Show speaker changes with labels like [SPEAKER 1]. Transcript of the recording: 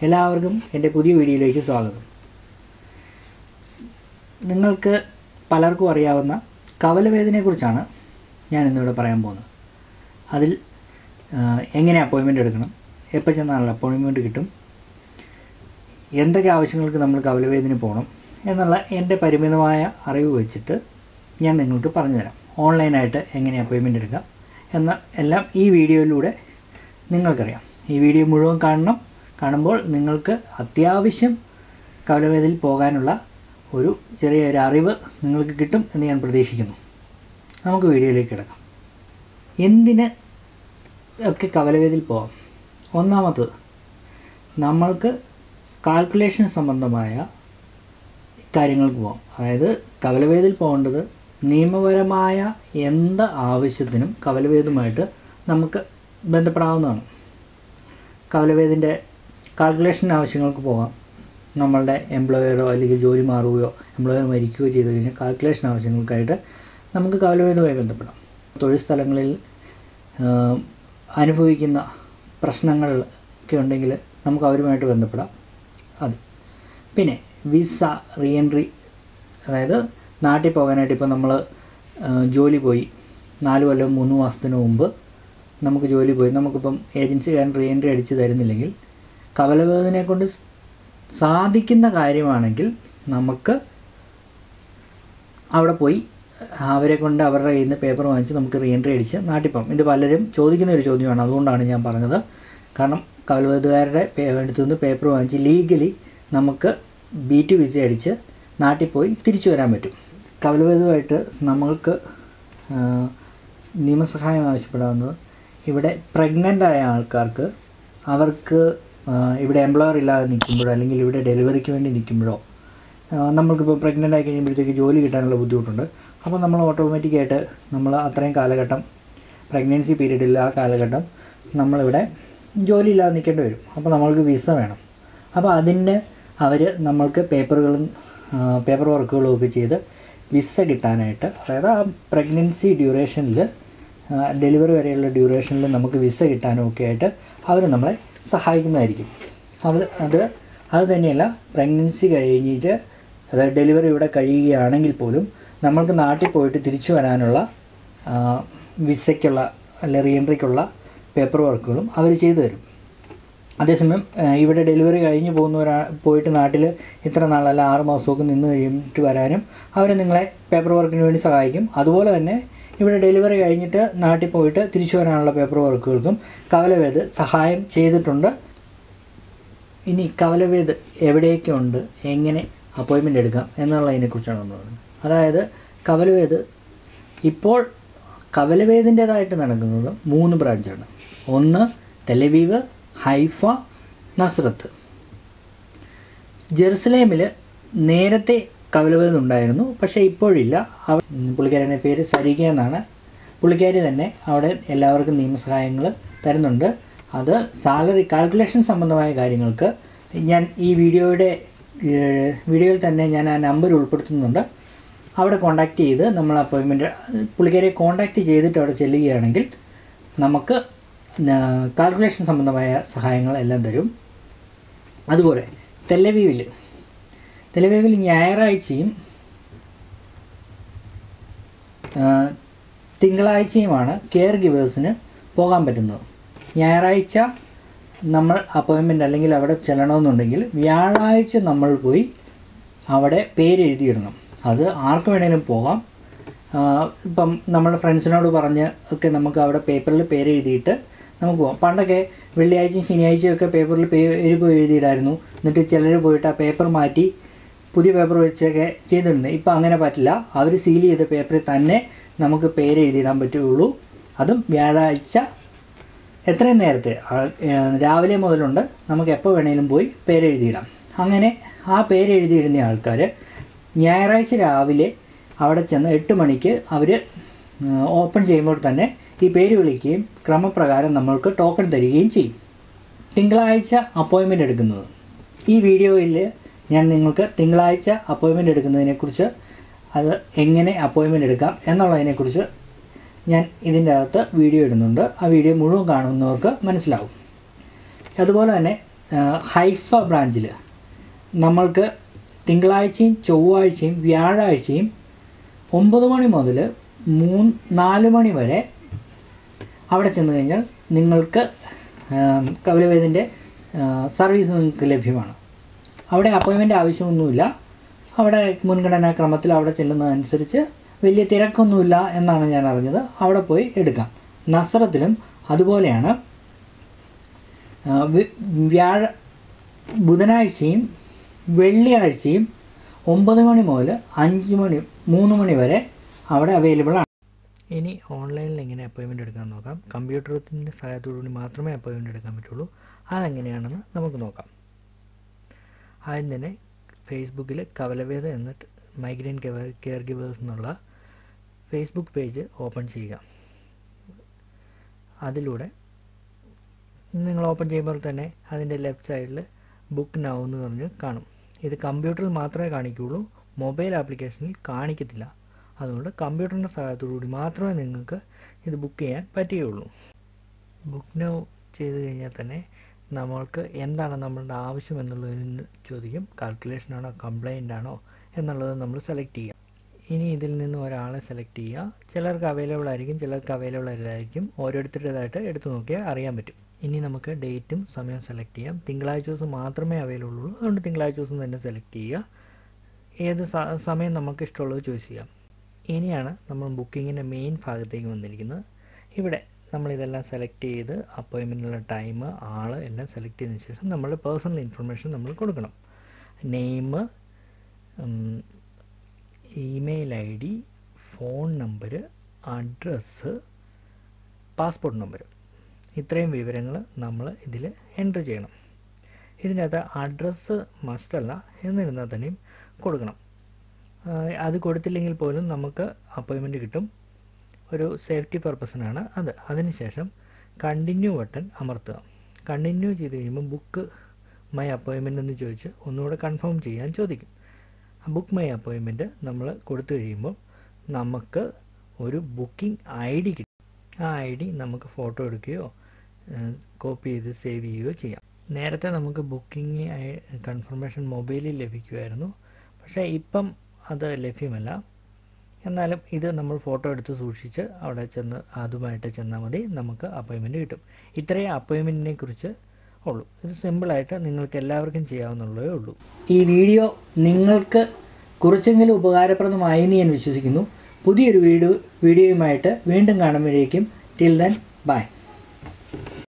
[SPEAKER 1] എല്ലാവർക്കും എൻ്റെ പുതിയ വീഡിയോയിലേക്ക് സ്വാഗതം. നിങ്ങൾക്ക് പലർക്കും അറിയാവുന്ന കവലവേദനയെക്കുറിച്ചാണ് ഞാൻ ഇന്നിവിടെ പറയാൻ പോകുന്നത്. അതിൽ എങ്ങനെ അപ്പോയിൻമെൻ്റ് എടുക്കണം, എപ്പോൾ ചെന്നാണല്ലോ അപ്പോയിൻമെൻറ്റ് കിട്ടും, എന്തൊക്കെ ആവശ്യങ്ങൾക്ക് നമ്മൾ കവലവേദന പോകണം എന്നുള്ള എൻ്റെ പരിമിതമായ അറിവ് വെച്ചിട്ട് ഞാൻ നിങ്ങൾക്ക് പറഞ്ഞു തരാം. ഓൺലൈനായിട്ട് എങ്ങനെ അപ്പോയിൻമെൻ്റ് എടുക്കാം എന്ന എല്ലാം ഈ വീഡിയോയിലൂടെ നിങ്ങൾക്കറിയാം. ഈ വീഡിയോ മുഴുവൻ കാണുമ്പോൾ നിങ്ങൾക്ക് അത്യാവശ്യം കവലവേദനയിൽ പോകാനുള്ള ഒരു ചെറിയൊരു അറിവ് നിങ്ങൾക്ക് കിട്ടും എന്ന് ഞാൻ പ്രതീക്ഷിക്കുന്നു. നമുക്ക് വീഡിയോയിലേക്ക് കിടക്കാം. എന്തിന് ഒക്കെ കവലവേദനയിൽ പോകാം? ഒന്നാമത്തത്, നമ്മൾക്ക് കാൽക്കുലേഷൻ സംബന്ധമായ കാര്യങ്ങൾക്ക് പോകാം. അതായത് കവലവേദനയിൽ പോകേണ്ടത് നിയമപരമായ എന്ത് ആവശ്യത്തിനും കവലവേദനയുമായിട്ട് നമുക്ക് ബന്ധപ്പെടാവുന്നതാണ്. കവലവേദനയുടെ കാൽക്കുലേഷൻ ആവശ്യങ്ങൾക്ക് പോകാം. നമ്മളുടെ എംപ്ലോയറോ അല്ലെങ്കിൽ ജോലി മാറുകയോ എംപ്ലോയർ മരിക്കുകയോ ചെയ്തു കഴിഞ്ഞാൽ കാൽക്കുലേഷൻ ആവശ്യങ്ങൾക്കായിട്ട് നമുക്ക് കവലവേദനയുമായി ബന്ധപ്പെടാം. തൊഴിൽ സ്ഥലങ്ങളിൽ അനുഭവിക്കുന്ന പ്രശ്നങ്ങളൊക്കെ ഉണ്ടെങ്കിൽ നമുക്ക് അവരുമായിട്ട് ബന്ധപ്പെടാം. അത് പിന്നെ വിസ റീഎൻട്രി, അതായത് നാട്ടിൽ പോകാനായിട്ട് ഇപ്പോൾ നമ്മൾ ജോലി പോയി 4 കൊല്ലം 3 മാസത്തിന് മുമ്പ് നമുക്ക് ജോലി പോയി, നമുക്കിപ്പം ഏജൻസിക്കാരൻ റീഎൻട്രി അടിച്ച് തരുന്നില്ലെങ്കിൽ കവലവേദനയെ കൊണ്ട് സാധിക്കുന്ന കാര്യമാണെങ്കിൽ നമുക്ക് അവിടെ പോയി അവരെ കൊണ്ട് അവരുടെ കയ്യിൽ നിന്ന് പേപ്പർ വാങ്ങിച്ച് നമുക്ക് റീഎൻട്രി അടിച്ച് നാട്ടിൽ പോകാം. ഇത് പലരും ചോദിക്കുന്ന ഒരു ചോദ്യമാണ്, അതുകൊണ്ടാണ് ഞാൻ പറഞ്ഞത്. കാരണം കവലവേദനക്കാരുടെ അടുത്ത് നിന്ന് പേപ്പർ വാങ്ങിച്ച് ലീഗലി നമുക്ക് B2 വിസ അടിച്ച് നാട്ടിൽ പോയി തിരിച്ചു വരാൻ പറ്റും. കവലവേദനയുമായിട്ട് നമ്മൾക്ക് നിയമസഹായം ആവശ്യപ്പെടാവുന്നത് ഇവിടെ പ്രഗ്നൻ്റ് ആയ ആൾക്കാർക്ക്, അവർക്ക് ഇവിടെ എംപ്ലോയർ ഇല്ലാതെ നിൽക്കുമ്പോഴോ അല്ലെങ്കിൽ ഇവിടെ ഡെലിവറിക്ക് വേണ്ടി നിൽക്കുമ്പോഴോ, നമ്മൾക്കിപ്പോൾ പ്രഗ്നൻ്റ് ആയി കഴിയുമ്പോഴത്തേക്ക് ജോലി കിട്ടാനുള്ള ബുദ്ധിമുട്ടുണ്ട്. അപ്പോൾ നമ്മൾ ഓട്ടോമാറ്റിക്കായിട്ട് നമ്മൾ അത്രയും കാലഘട്ടം പ്രഗ്നൻസി പീരീഡിൽ ആ കാലഘട്ടം നമ്മളിവിടെ ജോലി ഇല്ലാതെ നിൽക്കേണ്ടി വരും. അപ്പോൾ നമ്മൾക്ക് വിസ വേണം. അപ്പോൾ അതിന് അവർ നമ്മൾക്ക് പേപ്പർ വർക്കുകളും ഒക്കെ ചെയ്ത് വിസ കിട്ടാനായിട്ട്, അതായത് ആ പ്രഗ്നൻസി ഡ്യൂറേഷനിൽ ഡെലിവറി വരെയുള്ള ഡ്യൂറേഷനിൽ നമുക്ക് വിസ കിട്ടാനും ഒക്കെ ആയിട്ട് അവർ നമ്മളെ സഹായിക്കുന്നതായിരിക്കും. അത് തന്നെയല്ല, പ്രഗ്നൻസി കഴിഞ്ഞിട്ട് അതായത് ഡെലിവറി ഇവിടെ കഴിയുകയാണെങ്കിൽ പോലും നമ്മൾക്ക് നാട്ടിൽ പോയിട്ട് തിരിച്ചു വരാനുള്ള വിസയ്ക്കുള്ള അല്ലെങ്കിൽ റീഎൻട്രിക്കുള്ള പേപ്പർ വർക്കുകളും അവർ ചെയ്തു തരും. അതേസമയം ഇവിടെ ഡെലിവറി കഴിഞ്ഞ് പോയിട്ട് നാട്ടിൽ ഇത്ര നാളല്ല 6 മാസമൊക്കെ നിന്ന് കഴിഞ്ഞിട്ട് വരാനും അവർ നിങ്ങളെ പേപ്പർ വർക്കിന് വേണ്ടി സഹായിക്കും. അതുപോലെ തന്നെ ഇവിടെ ഡെലിവറി കഴിഞ്ഞിട്ട് നാട്ടിൽ പോയിട്ട് തിരിച്ചു വരാനുള്ള പേപ്പർ വർക്കുകൾക്കും കവലവേദ് സഹായം ചെയ്തിട്ടുണ്ട്. ഇനി കവലവേദ് എവിടെയൊക്കെ ഉണ്ട്, എങ്ങനെ അപ്പോയിൻമെൻ്റ് എടുക്കാം എന്നുള്ളതിനെക്കുറിച്ചാണ് നമ്മൾ പറയുന്നത്. അതായത് കവലവേദ് ഇപ്പോൾ കവലവേദിൻ്റേതായിട്ട് നടക്കുന്നത് 3 ബ്രാഞ്ചാണ്. ഒന്ന് തെലവീവ്, ഹൈഫ, നസ്രത്ത്. ജെറുസലേമിൽ നേരത്തെ കവലവേദ് ഉണ്ടായിരുന്നു, പക്ഷേ ഇപ്പോഴില്ല. പുള്ളിക്കാരിയുടെ പേര് സരിക എന്നാണ്. പുള്ളിക്കാരി തന്നെ അവിടെ എല്ലാവർക്കും നിയമസഹായങ്ങൾ തരുന്നുണ്ട്. അത് സാലറി കാൽക്കുലേഷൻ സംബന്ധമായ കാര്യങ്ങൾക്ക് ഞാൻ ഈ വീഡിയോയിൽ തന്നെ ഞാൻ ആ നമ്പർ ഉൾപ്പെടുത്തുന്നുണ്ട്. അവിടെ കോൺടാക്റ്റ് ചെയ്ത് നമ്മൾ അപ്പോയിൻമെൻറ്റ് പുള്ളിക്കാരിയെ കോൺടാക്റ്റ് ചെയ്തിട്ട് അവിടെ ചെല്ലുകയാണെങ്കിൽ നമുക്ക് കാൽക്കുലേഷൻ സംബന്ധമായ സഹായങ്ങൾ എല്ലാം തരും. അതുപോലെ തെലവീവിൽ ഞായറാഴ്ചയും തിങ്കളാഴ്ചയുമാണ് കെയർ ഗിവേഴ്സിന് പോകാൻ പറ്റുന്നത്. ഞായറാഴ്ച നമ്മൾ അപ്പോയിൻമെൻറ്റ് അല്ലെങ്കിൽ അവിടെ ചെല്ലണമെന്നുണ്ടെങ്കിൽ വ്യാഴാഴ്ച നമ്മൾ പോയി അവിടെ പേരെഴുതിയിടണം. അത് ആർക്ക് വേണമെങ്കിലും പോകാം. ഇപ്പം നമ്മുടെ ഫ്രണ്ട്സിനോട് പറഞ്ഞ് ഒക്കെ നമുക്ക് അവിടെ പേപ്പറിൽ പേരെഴുതിയിട്ട് നമുക്ക് പോകാം. പണ്ടൊക്കെ വെള്ളിയാഴ്ചയും ശനിയാഴ്ചയൊക്കെ പേപ്പറിൽ പേര് പോയി എഴുതിയിടായിരുന്നു. എന്നിട്ട് ചിലർ പോയിട്ട് ആ പേപ്പർ മാറ്റി പുതിയ പേപ്പർ വെച്ചൊക്കെ ചെയ്തിരുന്നത്. ഇപ്പം അങ്ങനെ പറ്റില്ല. അവർ സീൽ ചെയ്ത പേപ്പറിൽ തന്നെ നമുക്ക് പേരെഴുതിയിടാൻ പറ്റുകയുള്ളൂ. അതും വ്യാഴാഴ്ച എത്രയും നേരത്തെ, രാവിലെ മുതലുണ്ട്, നമുക്ക് എപ്പോൾ വേണമെങ്കിലും പോയി പേരെഴുതിയിടാം. അങ്ങനെ ആ പേരെഴുതിയിടുന്ന ആൾക്കാർ ഞായറാഴ്ച രാവിലെ അവിടെ ചെന്ന് 8 മണിക്ക് അവർ ഓപ്പൺ ചെയ്യുമ്പോൾ തന്നെ ഈ പേര് വിളിക്കുകയും ക്രമപ്രകാരം നമ്മൾക്ക് ടോക്കൺ തരികയും ചെയ്യും. തിങ്കളാഴ്ച അപ്പോയിൻമെൻ്റ് എടുക്കുന്നത്, ഈ വീഡിയോയിൽ ഞാൻ നിങ്ങൾക്ക് തിങ്കളാഴ്ച അപ്പോയിൻമെൻ്റ് എടുക്കുന്നതിനെക്കുറിച്ച്, അത് എങ്ങനെ അപ്പോയിൻമെൻ്റ് എടുക്കാം എന്നുള്ളതിനെക്കുറിച്ച് ഞാൻ ഇതിൻ്റെ അകത്ത് വീഡിയോ ഇടുന്നുണ്ട്. ആ വീഡിയോ മുഴുവൻ കാണുന്നവർക്ക് മനസ്സിലാവും. അതുപോലെ തന്നെ ഹൈഫ ബ്രാഞ്ചിൽ നമ്മൾക്ക് തിങ്കളാഴ്ചയും ചൊവ്വാഴ്ചയും വ്യാഴാഴ്ചയും 9 മണി മുതൽ 4 മണി വരെ അവിടെ ചെന്ന് കഴിഞ്ഞാൽ നിങ്ങൾക്ക് കപിലവേദിൻ്റെ സർവീസ് നിങ്ങൾക്ക് ലഭ്യമാണ്. അവിടെ അപ്പോയിൻമെൻറ്റ് ആവശ്യമൊന്നുമില്ല. അവിടെ മുൻഗണനാക്രമത്തിൽ അവിടെ ചെല്ലുന്നതനുസരിച്ച് വലിയ തിരക്കൊന്നുമില്ല എന്നാണ് ഞാൻ അറിഞ്ഞത്. അവിടെ പോയി എടുക്കാം. നസ്രത്തിലും അതുപോലെയാണ്. ബുധനാഴ്ചയും വെള്ളിയാഴ്ചയും 9 മണി മുതൽ 3 മണി വരെ അവിടെ അവൈലബിൾ ആണ്. ഇനി ഓൺലൈനിൽ എങ്ങനെ അപ്പോയിൻമെൻറ്റ് എടുക്കാൻ നോക്കാം. കമ്പ്യൂട്ടറിൻ്റെ സഹായത്തോടുകൂടി മാത്രമേ അപ്പോയിൻമെൻറ്റ് എടുക്കാൻ പറ്റുള്ളൂ. അതെങ്ങനെയാണെന്ന് നമുക്ക് നോക്കാം. ആദ്യം തന്നെ ഫേസ്ബുക്കിൽ കപിലവേദ എന്നിട്ട് മൈഗ്രെയിൻ കെയർ ഗിവേഴ്സ് എന്നുള്ള ഫേസ്ബുക്ക് പേജ് ഓപ്പൺ ചെയ്യുക. അതിലൂടെ നിങ്ങൾ ഓപ്പൺ ചെയ്യുമ്പോൾ തന്നെ അതിൻ്റെ ലെഫ്റ്റ് സൈഡിൽ ബുക്ക് നൗ എന്ന് പറഞ്ഞ് കാണും. ഇത് കമ്പ്യൂട്ടറിൽ മാത്രമേ കാണിക്കുകയുള്ളൂ, മൊബൈൽ ആപ്ലിക്കേഷനിൽ കാണിക്കത്തില്ല. അതുകൊണ്ട് കമ്പ്യൂട്ടറിൻ്റെ സഹായത്തോടുകൂടി മാത്രമേ നിങ്ങൾക്ക് ഇത് ബുക്ക് ചെയ്യാൻ പറ്റുകയുള്ളൂ. ബുക്ക് നൗ ചെയ്ത് കഴിഞ്ഞാൽ തന്നെ നമ്മൾക്ക് എന്താണ് നമ്മളുടെ ആവശ്യം എന്നുള്ളതിന് ചോദിക്കും. കാൽക്കുലേഷനാണോ കംപ്ലൈൻ്റ് ആണോ എന്നുള്ളത് നമ്മൾ സെലക്ട് ചെയ്യുക. ഇനി ഇതിൽ നിന്ന് ഒരാളെ സെലക്ട് ചെയ്യുക. ചിലർക്ക് അവൈലബിൾ ആയിരിക്കും, ചിലർക്ക് അവൈലബിൾ അല്ലായിരിക്കും. ഓരോരുത്തരുടേതായിട്ട് എടുത്തു നോക്കിയാൽ അറിയാൻ പറ്റും. ഇനി നമുക്ക് ഡേറ്റും സമയം സെലക്ട് ചെയ്യാം. തിങ്കളാഴ്ച ദിവസം മാത്രമേ അവൈലബിൾ ഉള്ളൂ. അതുകൊണ്ട് തിങ്കളാഴ്ച ദിവസം തന്നെ സെലക്ട് ചെയ്യുക. ഏത് സമയം നമുക്ക് ഇഷ്ടമുള്ളത് ചോയ്സ് ചെയ്യാം. ഇനിയാണ് നമ്മൾ ബുക്കിങ്ങിൻ്റെ മെയിൻ ഭാഗത്തേക്ക് വന്നിരിക്കുന്നത്. ഇവിടെ നമ്മളിതെല്ലാം സെലക്ട് ചെയ്ത് അപ്പോയിൻമെൻറ്റിനുള്ള ടൈം, ആൾ എല്ലാം സെലക്ട് ചെയ്തതിന് ശേഷം നമ്മളുടെ പേഴ്സണൽ ഇൻഫർമേഷൻ നമ്മൾ കൊടുക്കണം. Name, email ID, phone number, address, passport number, ഇത്രയും വിവരങ്ങൾ നമ്മൾ ഇതിൽ എൻ്റർ ചെയ്യണം. ഇതിനകത്ത് അഡ്രസ്സ് മസ്റ്റല്ല, എന്നിരുന്നാൽ തന്നെയും കൊടുക്കണം. അത് കൊടുത്തില്ലെങ്കിൽ പോലും നമുക്ക് അപ്പോയിൻമെൻറ്റ് കിട്ടും. ഒരു സേഫ്റ്റി പർപ്പസിനാണ് അത്. അതിനുശേഷം കണ്ടിന്യൂ ബട്ടൺ അമർത്തുക. കണ്ടിന്യൂ ചെയ്ത് കഴിയുമ്പോൾ ബുക്ക് മൈ അപ്പോയിൻമെൻറ്റ് എന്ന് ചോദിച്ച് ഒന്നുകൂടെ കൺഫേം ചെയ്യാൻ ചോദിക്കും. ബുക്ക് മൈ അപ്പോയിൻമെൻറ്റ് നമ്മൾ കൊടുത്തു കഴിയുമ്പോൾ നമുക്ക് ഒരു ബുക്കിംഗ് ID കിട്ടും. ആ ID നമുക്ക് ഫോട്ടോ എടുക്കുകയോ കോപ്പി ചെയ്ത് സേവ് ചെയ്യുകയോ ചെയ്യാം. നേരത്തെ നമുക്ക് ബുക്കിംഗ് കൺഫർമേഷൻ മൊബൈലിൽ ലഭിക്കുമായിരുന്നു. പക്ഷേ ഇപ്പം അത് ലഭ്യമല്ല. എന്നാലും ഇത് നമ്മൾ ഫോട്ടോ എടുത്ത് സൂക്ഷിച്ച് അവിടെ ചെന്ന് അതുമായിട്ട് ചെന്നാൽ മതി, നമുക്ക് അപ്പോയിൻമെൻറ്റ് കിട്ടും. ഇത്രയും അപ്പോയിൻമെൻറ്റിനെ കുറിച്ച് ഉള്ളൂ. ഇത് സിമ്പിളായിട്ട് നിങ്ങൾക്ക് എല്ലാവർക്കും ചെയ്യാവുന്നതേ ഉള്ളൂ. ഈ വീഡിയോ നിങ്ങൾക്ക് കുറച്ചെങ്കിലും ഉപകാരപ്രദമായി എന്ന് ഞാൻ വിശ്വസിക്കുന്നു. പുതിയൊരു വീഡിയോയുമായിട്ട് വീണ്ടും കാണുമ്പോഴേക്കും ടിൽ ദെൻ ബൈ.